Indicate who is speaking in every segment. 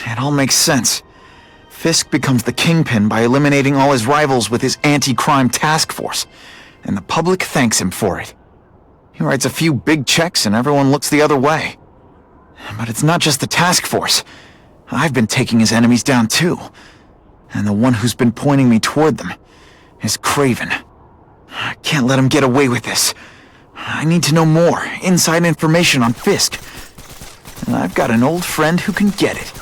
Speaker 1: It all makes sense. Fisk becomes the kingpin by eliminating all his rivals with his anti-crime task force, and the public thanks him for it. He writes a few big checks and everyone looks the other way. But it's not just the task force. I've been taking his enemies down too. And the one who's been pointing me toward them is Craven. I can't let him get away with this. I need to know more, inside information on Fisk. And I've got an old friend who can get it.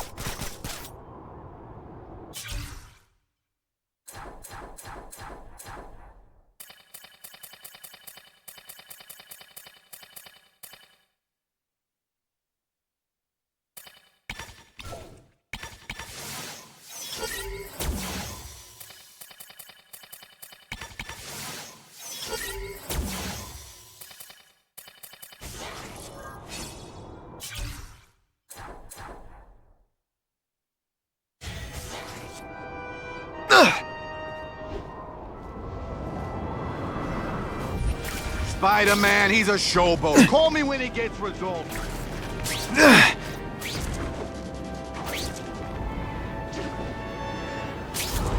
Speaker 2: Spider-Man, he's a showboat. Call me when he gets results.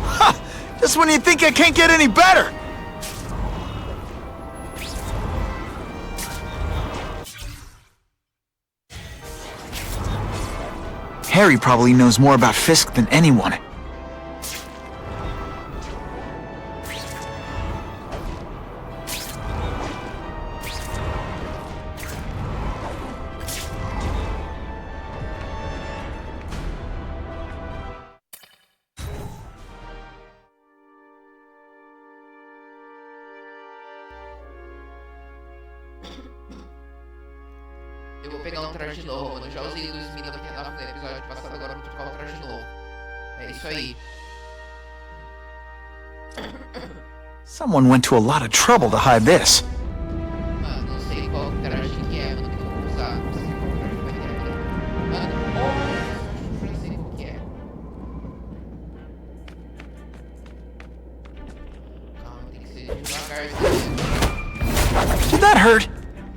Speaker 1: Ha! Just when you think I can't get any better! Harry probably knows more about Fisk than anyone.
Speaker 3: Eu vou pegar um traje novo, mano. Eu já usei 2099 no episódio passado, agora eu vou trocar um traje novo. É isso aí.
Speaker 1: Someone went to a lot of trouble to hide this.
Speaker 3: Mano, não sei qual traje que é, mano, que eu vou usar. Não sei qual traje vai ter aqui. Mano, eu não sei qual que é. Calma, tem que ser devagarzinho.
Speaker 1: Did that hurt?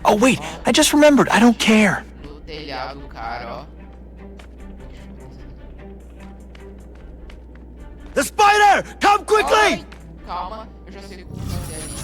Speaker 1: Oh wait, I just remembered, I don't care.
Speaker 3: No telhado, cara, ó.
Speaker 2: The spider! Come quickly!
Speaker 3: Ai, calma, eu já sei como fazer ali.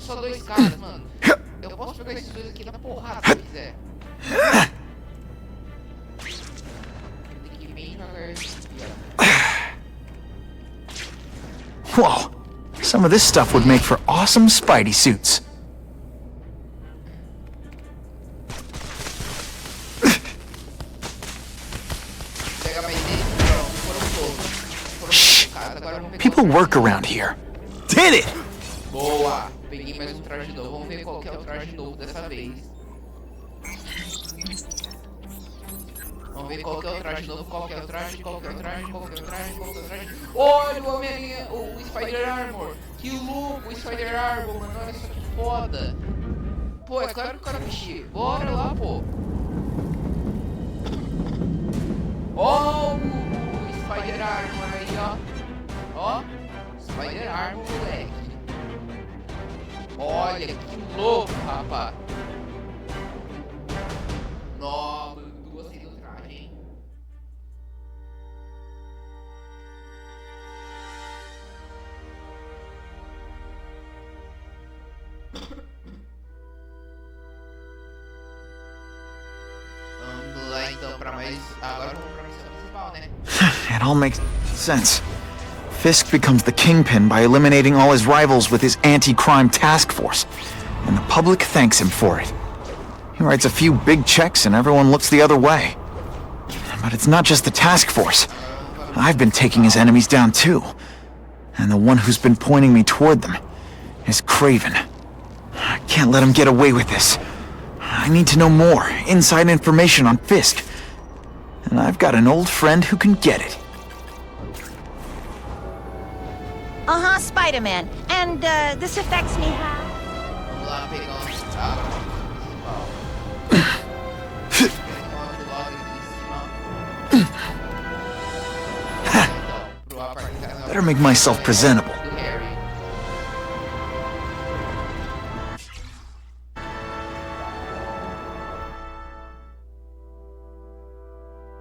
Speaker 3: Só 2 caras, mano. Eu posso pegar esses 2 aqui na porrada se eu quiser. Tem que ir bem devagarzinho.
Speaker 1: Whoa, some of this stuff would make for awesome Spidey suits.
Speaker 3: Pega mais dele, não, foram todos.
Speaker 1: Shh,
Speaker 3: Agora vamos pegar
Speaker 1: people work around here. Did it!
Speaker 3: Boa! Peguei mais um traje novo. Vamos ver qual que é o traje novo dessa vez. Vamos ver qual que é o traje novo, qual que é o traje, qual que é o traje, qual que é o traje, qual que é o traje. Olha o Homem-Aranha, o Spider Armor. Que louco, o Spider Armor, mano. Olha só que foda. Pô, é claro que o cara mexer. Bora lá, pô. Ó, o Spider Armor aí, ó. Ó, Spider Armor, moleque. Olha que louco, rapaz. Nossa, eu gostei do traje, hein? Vamos lá então pra mais. Agora vamos pra missão principal, né?
Speaker 1: It all makes sense. Fisk becomes the kingpin by eliminating all his rivals with his anti-crime task force, and the public thanks him for it. He writes a few big checks and everyone looks the other way. But it's not just the task force. I've been taking his enemies down too. And the one who's been pointing me toward them is Craven. I can't let him get away with this. I need to know more, inside information on Fisk. And I've got an old friend who can get it.
Speaker 4: Uh-huh, Spider-Man. And, this affects me how?
Speaker 3: Vamos lá pegar um principal.
Speaker 1: Better make myself presentable.
Speaker 3: Do Harry.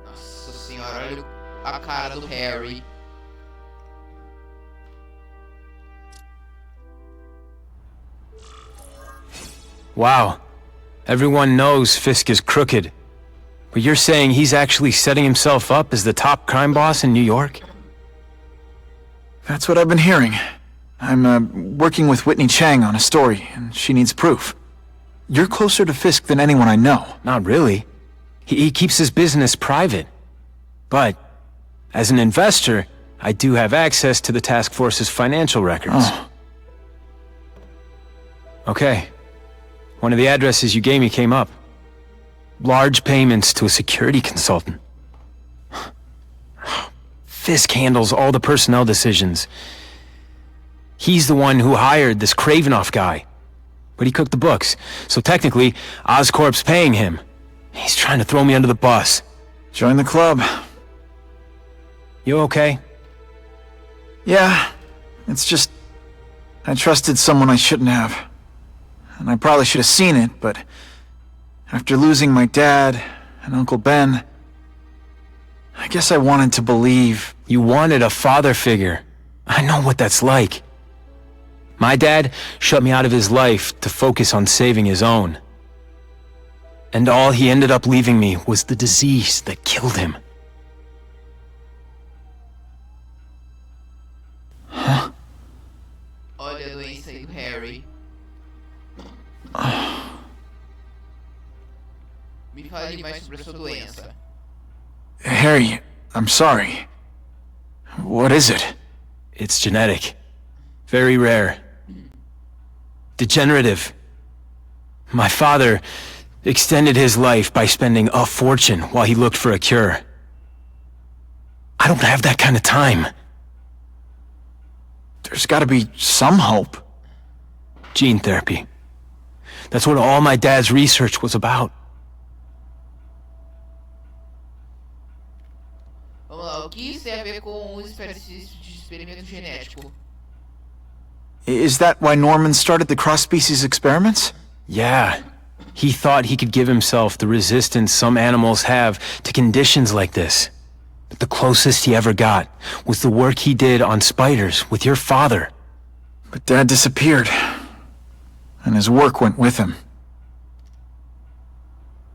Speaker 3: Nossa senhora, olha a cara do Harry.
Speaker 5: Wow. Everyone knows Fisk is crooked. But you're saying he's actually setting himself up as the top crime boss in New York?
Speaker 1: That's what I've been hearing. I'm working with Whitney Chang on a story, and she needs proof. You're closer to Fisk than anyone I know.
Speaker 5: Not really. He keeps his business private. But, as an investor, I do have access to the task force's financial records.
Speaker 1: Oh.
Speaker 5: Okay. One of the addresses you gave me came up. Large payments to a security consultant. Fisk handles all the personnel decisions. He's the one who hired this Kravinoff guy. But he cooked the books, so technically, Oscorp's paying him. He's trying to throw me under the bus.
Speaker 1: Join the club.
Speaker 5: You okay?
Speaker 1: Yeah, it's just... I trusted someone I shouldn't have. And I probably should have seen it, but... after losing my dad and Uncle Ben... I guess I wanted to believe...
Speaker 5: You wanted a father figure. I know what that's like. My dad shut me out of his life to focus on saving his own. And all he ended up leaving me was the disease that killed him.
Speaker 3: Olha a doença aí do Harry. Me fale mais sobre a sua doença.
Speaker 1: Harry, I'm sorry. What is it?
Speaker 5: It's genetic. Very rare. Degenerative. My father extended his life by spending a fortune while he looked for a cure. I don't have that kind of time.
Speaker 1: There's gotta be some hope.
Speaker 5: Gene therapy. That's what all my dad's research was about.
Speaker 3: Vamos lá, o que isso tem a ver com os exercícios de experimento genético?
Speaker 1: Is that why Norman started the cross-species experiments?
Speaker 5: Yeah. He thought he could give himself the resistance some animals have to conditions like this. But the closest he ever got was the work he did on spiders with your father.
Speaker 1: But Dad disappeared. And his work went with him.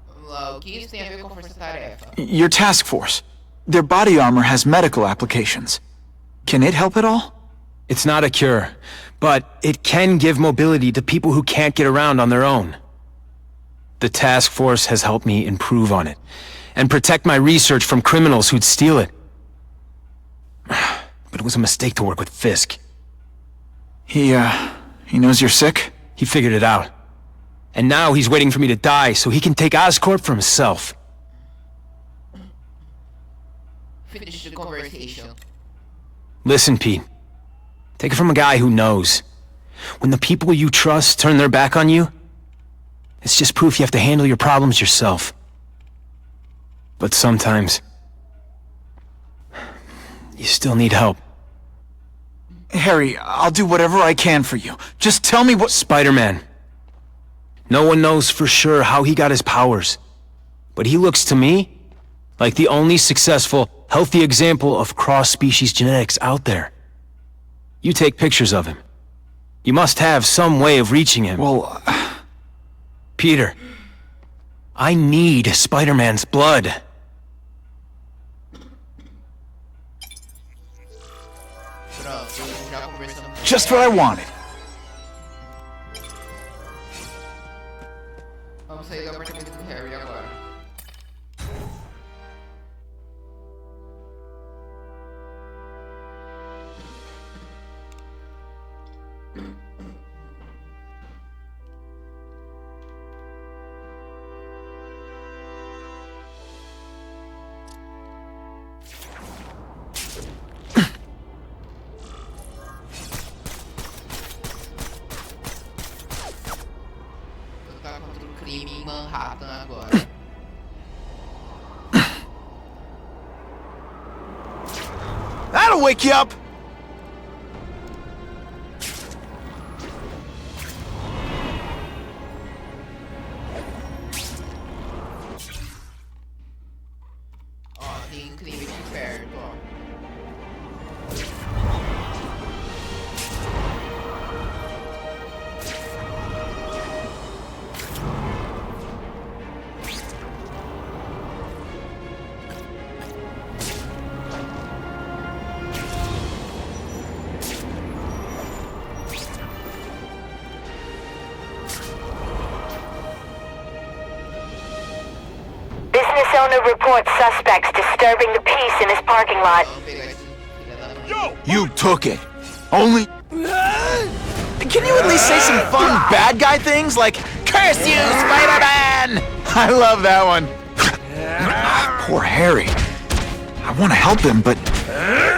Speaker 3: Vamos lá, o que isso tem a ver com a força-tarefa?
Speaker 1: Your task force. Their body armor has medical applications. Can it help at all?
Speaker 5: It's not a cure, but it can give mobility to people who can't get around on their own. The task force has helped me improve on it, and protect my research from criminals who'd steal it. But it was a mistake to work with Fisk.
Speaker 1: He knows you're sick?
Speaker 5: He figured it out. And now he's waiting for me to die so he can take Oscorp for himself.
Speaker 3: Finish the conversation.
Speaker 5: Listen, Pete. Take it from a guy who knows. When the people you trust turn their back on you, it's just proof you have to handle your problems yourself. But sometimes, you still need help.
Speaker 1: Harry, I'll do whatever I can for you. Just tell me what—
Speaker 5: Spider-Man. No one knows for sure how he got his powers. But he looks to me like the only successful, healthy example of cross-species genetics out there. You take pictures of him. You must have some way of reaching him.
Speaker 1: Well,
Speaker 5: Peter, I need Spider-Man's blood.
Speaker 3: Pronto, já conversamos.
Speaker 1: Just what I wanted.
Speaker 3: Vamos sair do apartamento do Harry agora. Lutar contra o crime em Manhattan agora.
Speaker 1: That'll wake you up!
Speaker 3: Ó, tem crime aqui perto, ó.
Speaker 6: Business owner reports suspects disturbing the peace in his parking lot.
Speaker 3: Vamos pegar esse filho da mãe.
Speaker 1: You took it. Only... Can you at least say some fun bad guy things like, "Curse you, Spider-Man"? I love that one. Poor Harry. I want to help him, but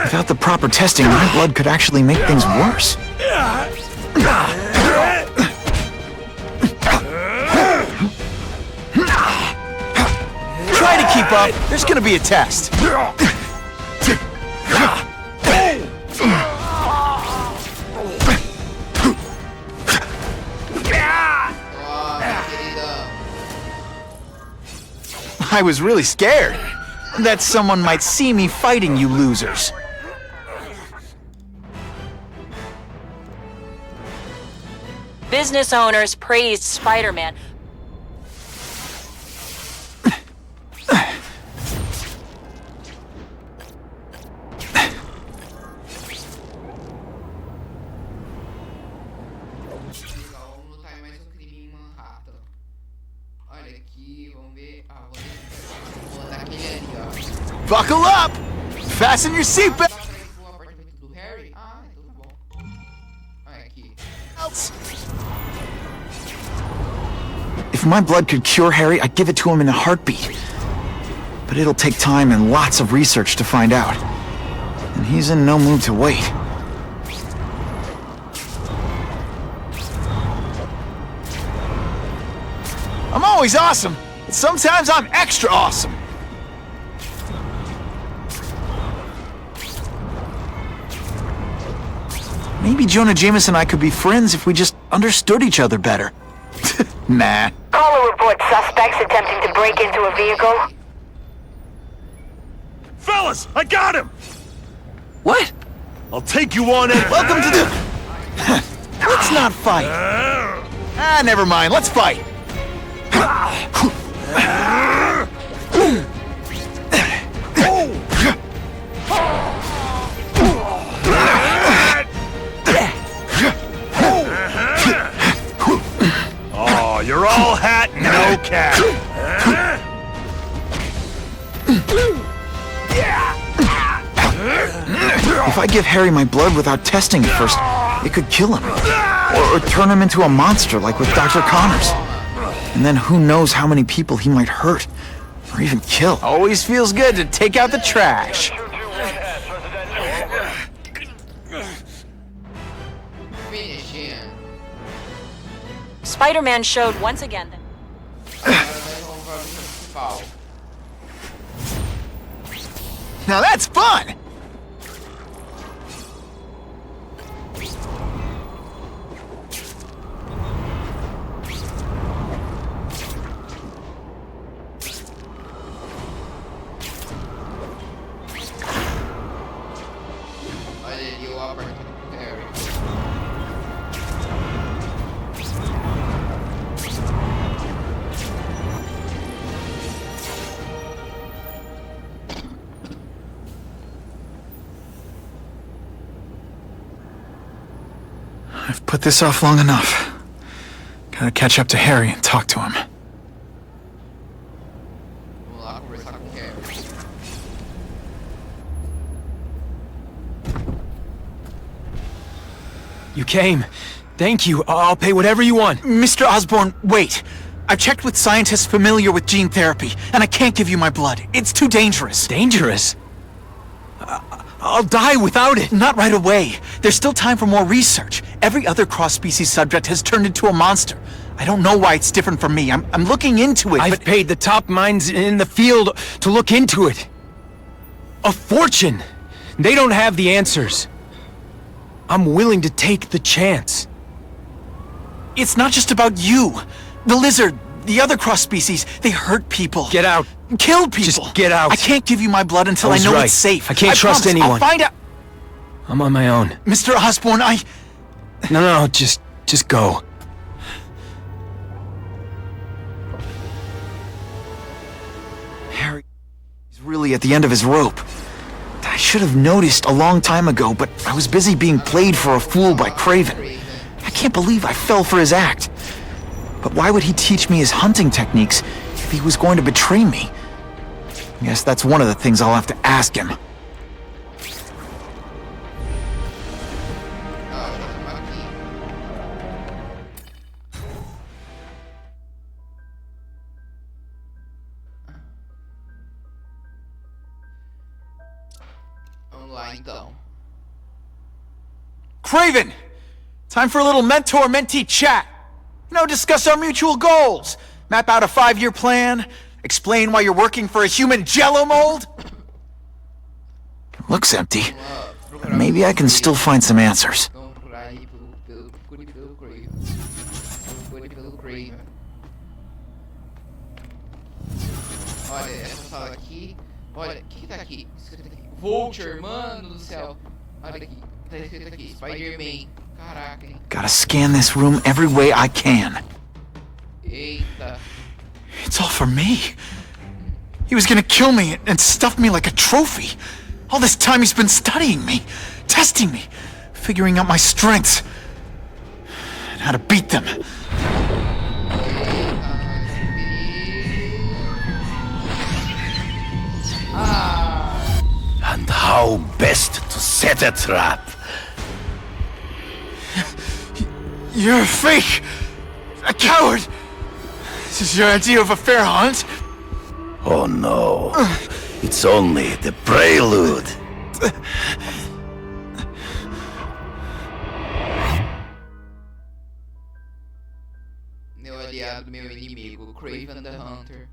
Speaker 1: without the proper testing, my blood could actually make things worse. Try to keep up. There's gonna be a test.
Speaker 3: Ó, minha querida.
Speaker 1: I was really scared that someone might see me fighting you losers.
Speaker 6: Business owners praised Spider-Man.
Speaker 3: Legal, vamos lutar em mais um crime em Manhattan. Olha aqui, vamos ver. Ah, vou botar aquele ali, ó.
Speaker 1: Buckle up! Fasten your seatbelt!
Speaker 3: Dá pra ir pro apartamento do Harry? Ah, então tá bom. Olha aqui.
Speaker 1: If my blood could cure Harry, I'd give it to him in a heartbeat. But it'll take time and lots of research to find out. And he's in no mood to wait. I'm always awesome, but sometimes I'm extra awesome. Maybe Jonah Jameson and I could be friends if we just understood each other better. Nah.
Speaker 6: Caller reports suspects attempting to break into a vehicle.
Speaker 7: Fellas, I got him!
Speaker 1: What?
Speaker 7: I'll take you on it.
Speaker 1: Welcome to the... Let's not fight. Ah, never mind. Let's fight.
Speaker 7: Oh, you're all hat, no cat.
Speaker 1: If I give Harry my blood without testing it first, it could kill him. Or turn him into a monster like with Dr. Connors. And then who knows how many people he might hurt. Or even kill. Always feels good to take out the trash.
Speaker 3: Finish him.
Speaker 6: Spider-Man showed once again that
Speaker 3: Agora vamos para a missão principal.
Speaker 1: Now that's fun!
Speaker 3: Olha ali o apartamento do Harry.
Speaker 1: I've put this off long enough. Gotta catch up to Harry and talk to him.
Speaker 3: Vamos lá conversar com o Harry.
Speaker 5: You came. Thank you. I'll pay whatever you want.
Speaker 1: Mr. Osborn, wait. I've checked with scientists familiar with gene therapy, and I can't give you my blood. It's too dangerous.
Speaker 5: Dangerous? I'll die without it.
Speaker 1: Not right away. There's still time for more research. Every other cross-species subject has turned into a monster. I don't know why it's different from me. I'm looking into it,
Speaker 5: I've paid the top minds in the field to look into it. A fortune. They don't have the answers. I'm willing to take the chance.
Speaker 1: It's not just about you. The lizard, the other cross-species, they hurt people.
Speaker 5: Get out.
Speaker 1: Kill people.
Speaker 5: Just get out.
Speaker 1: I can't give you my blood until
Speaker 5: I
Speaker 1: I
Speaker 5: was
Speaker 1: know
Speaker 5: right.
Speaker 1: it's safe.
Speaker 5: I can't trust
Speaker 1: promise.
Speaker 5: anyone.
Speaker 1: I'll find out.
Speaker 5: I'm on my own.
Speaker 1: Mr. Osborn,
Speaker 5: No, just go.
Speaker 1: Harry is really at the end of his rope. I should have noticed a long time ago, but I was busy being played for a fool by Craven. I can't believe I fell for his act. But why would he teach me his hunting techniques if he was going to betray me? I guess that's one of the things I'll have to ask him.
Speaker 3: Vamos lá então.
Speaker 1: Craven! Time for a little mentor-mentee chat. Discuss our mutual goals. Map out a 5-year plan. Explain why you're working for a human jello mold. Looks empty. But maybe I can still find some answers.
Speaker 3: Vamos procurar aí procure pelo Craven. Procure pelo Craven. Olha, essa sala aqui. Olha, o que tá aqui? Escrito aqui. Vulture, mano do céu. Olha aqui. Tá escrito aqui. Spider-Man. Caraca, hein?
Speaker 1: Gotta scan this room every way I can.
Speaker 3: Eita.
Speaker 1: It's all for me. He was gonna kill me and stuff me like a trophy. All this time he's been studying me, testing me, figuring out my strengths, and how to beat them.
Speaker 8: And how best to set a trap.
Speaker 1: You're a fake! A coward! This is your idea of a fair hunt?
Speaker 8: Oh no, it's only the prelude.
Speaker 3: Meu aliado, meu inimigo, Craven the Hunter.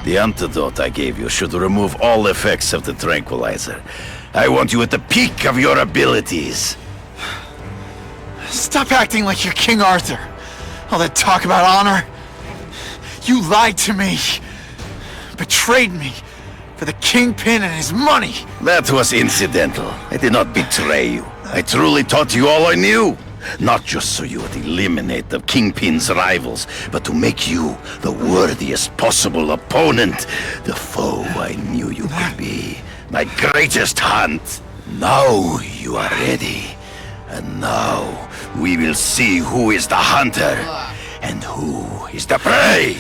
Speaker 8: The antidote I gave you should remove all effects of the tranquilizer. I want you at the peak of your abilities.
Speaker 1: Stop acting like you're King Arthur. All that talk about honor. You lied to me. Betrayed me. For the Kingpin and his money.
Speaker 8: That was incidental. I did not betray you. I truly taught you all I knew. Not just so you would eliminate the Kingpin's rivals, but to make you the worthiest possible opponent. The foe I knew you could be. My greatest hunt. Now you are ready. And now we will see who is the hunter and who is the prey.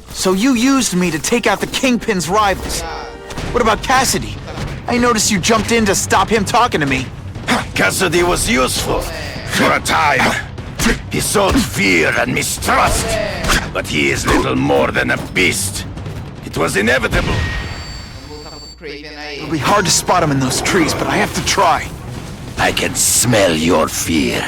Speaker 1: So you used me to take out the Kingpin's rivals. What about Cassidy? I noticed you jumped in to stop him talking to me.
Speaker 8: Cassidy was useful for a time. He sowed fear and mistrust, but he is little more than a beast. It was inevitable.
Speaker 1: It'll be hard to spot him in those trees, but I have to try.
Speaker 8: I can smell your fear.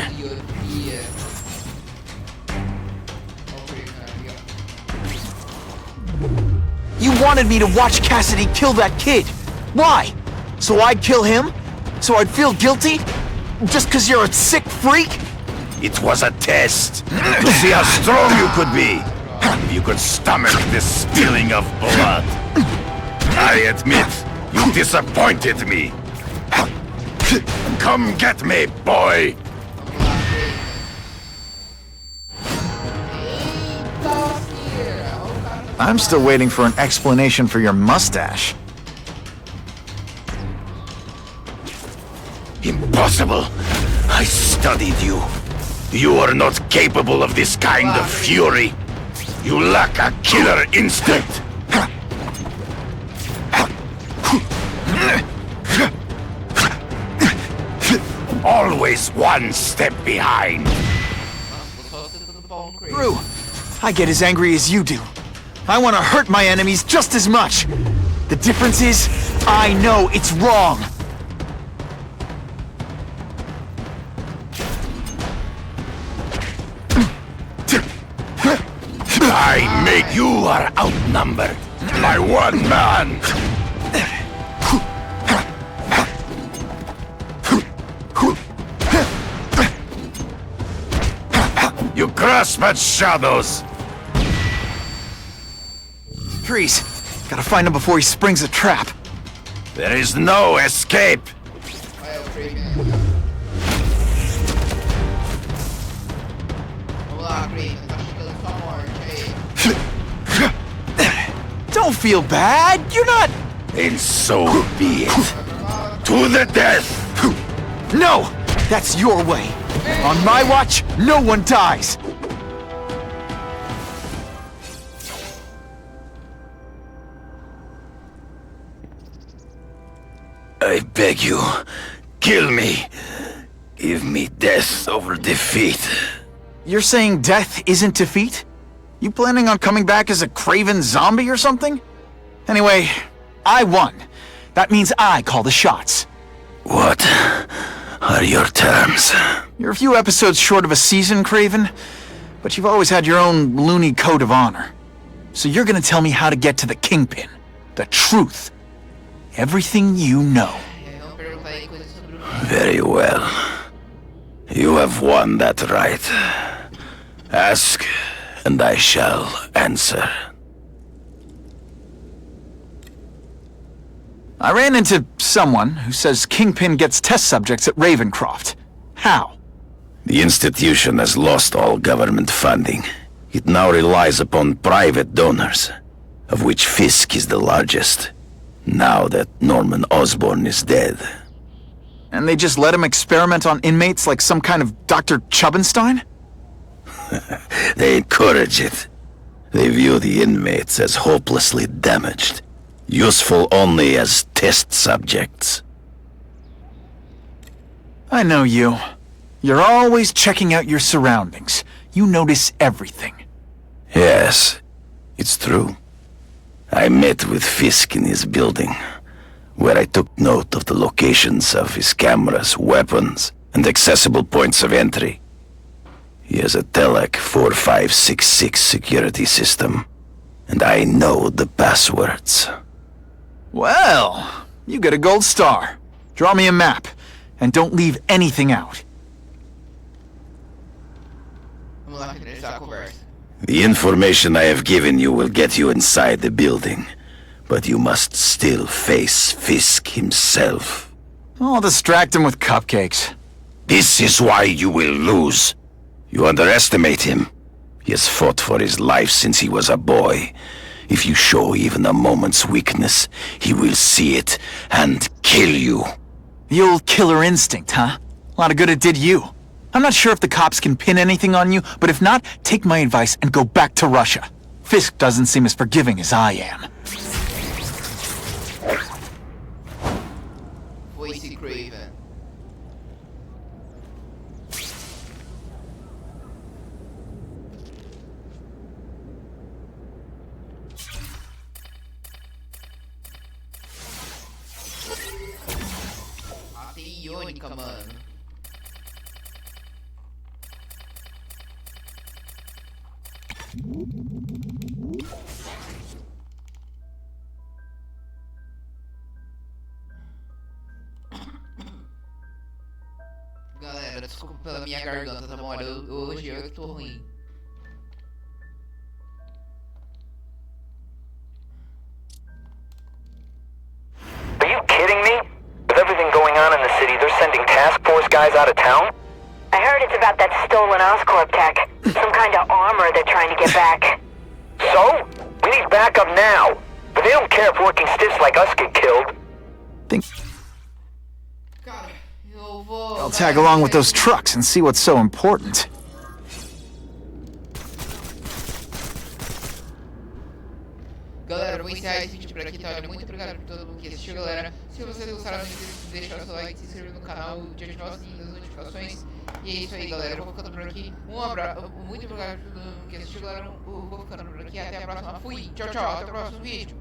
Speaker 1: You wanted me to watch Cassidy kill that kid. Why? So I'd kill him? So I'd feel guilty? Just because you're a sick freak?
Speaker 8: It was a test to see how strong you could be. If you could stomach the spilling of blood. I admit, you disappointed me. Come get me, boy.
Speaker 1: I'm still waiting for an explanation for your mustache.
Speaker 8: Impossible. I studied you. You are not capable of this kind of fury. You lack a killer instinct. Always one step behind.
Speaker 1: Drew, I get as angry as you do. I want to hurt my enemies just as much. The difference is, I know it's wrong.
Speaker 8: I make you are outnumbered by one man. You grasp at shadows.
Speaker 1: Freeze. Gotta find him before he springs a trap.
Speaker 8: There is no escape.
Speaker 3: Vamos lá, Craven. Tá chegando sua morte aí.
Speaker 1: Don't feel bad. You're not...
Speaker 8: And so be it. To the death.
Speaker 1: No! That's your way. On my watch, no one dies.
Speaker 8: I beg you, kill me. Give me death over defeat.
Speaker 1: You're saying death isn't defeat? You planning on coming back as a craven zombie or something? Anyway, I won. That means I call the shots.
Speaker 8: What are your terms?
Speaker 1: You're a few episodes short of a season, Craven, but you've always had your own loony code of honor. So you're gonna tell me how to get to the Kingpin. The truth. Everything you know.
Speaker 3: Não perguntar aí coisas sobre o...
Speaker 8: Very well. You have won that right. Ask, and I shall answer.
Speaker 1: I ran into someone who says Kingpin gets test subjects at Ravencroft. How?
Speaker 8: The institution has lost all government funding. It now relies upon private donors, of which Fisk is the largest, now that Norman Osborn is dead.
Speaker 1: And they just let him experiment on inmates like some kind of Dr. Chubbenstein?
Speaker 8: They encourage it. They view the inmates as hopelessly damaged, useful only as test subjects.
Speaker 1: I know you. You're always checking out your surroundings. You notice everything.
Speaker 8: Yes, it's true. I met with Fisk in his building, where I took note of the locations of his cameras, weapons, and accessible points of entry. He has a Telec 4566 security system, and I know the passwords.
Speaker 1: Well, you get a gold star. Draw me a map, and don't leave anything out.
Speaker 3: Vamos lá, finalizar a conversa.
Speaker 8: The information I have given you will get you inside the building, but you must still face Fisk himself.
Speaker 1: I'll distract him with cupcakes.
Speaker 8: This is why you will lose. You underestimate him. He has fought for his life since he was a boy. If you show even a moment's weakness, he will see it and kill you.
Speaker 1: The old killer instinct, huh? A lot of good it did you. I'm not sure if the cops can pin anything on you, but if not, take my advice and go back to Russia. Fisk doesn't seem as forgiving as I am.
Speaker 3: Voice Craven. Ah, tem iônica, mano. Galera, desculpa pela minha garganta, tá bom? Olha, hoje eu tô ruim.
Speaker 9: Are you kidding me? With everything going on in the city, they're sending task force guys out of town?
Speaker 6: I heard it's about that stolen Oscorp tech. Some kind of armor they're trying to get back.
Speaker 9: So? We need backup now. But they don't care if working stiffs like us get killed.
Speaker 1: Think
Speaker 3: Cara, eu vou...
Speaker 1: I'll tag along with those trucks and see what's so important.
Speaker 3: Galera, eu vou encerrar esse vídeo por aqui, tá? Olha, muito obrigado por todo mundo que assistiu, galera. Se vocês gostaram do vídeo, deixa o seu like, se inscreva no canal, ativar o sininho das notificações. E é isso aí, galera. Eu vou ficando por aqui. Um abraço, muito obrigado por todo mundo que assistiu, galera. Eu vou ficando por aqui. Até a próxima. Fui. Tchau, tchau. Até o próximo vídeo.